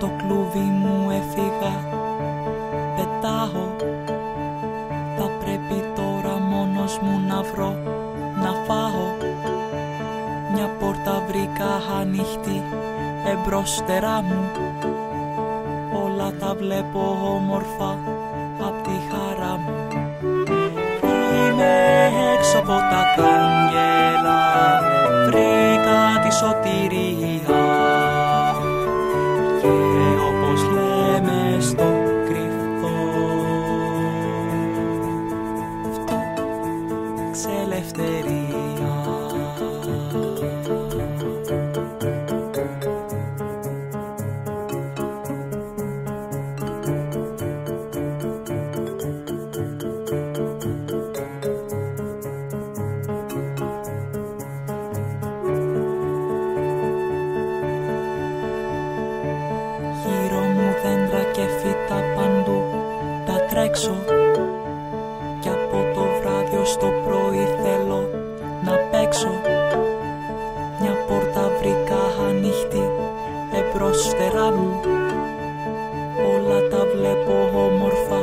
το κλουβί μου έφυγα, πετάω. Θα πρέπει τώρα μόνος μου να βρω, να φάω. Μια πόρτα βρήκα ανοιχτή εμπρόστερά μου. Όλα τα βλέπω όμορφα απ' τη χαρά μου. Είμαι έξω από τα κάγκελα, βρήκα τη σωτηρία. Και όπως λέμε στο κρυφό, αυτό ξελευθερία. Κι από το βράδυ ως το πρωί θέλω να παίξω. Μια πόρτα βρήκα ανοιχτή εμπρόστερά μου. Όλα τα βλέπω όμορφα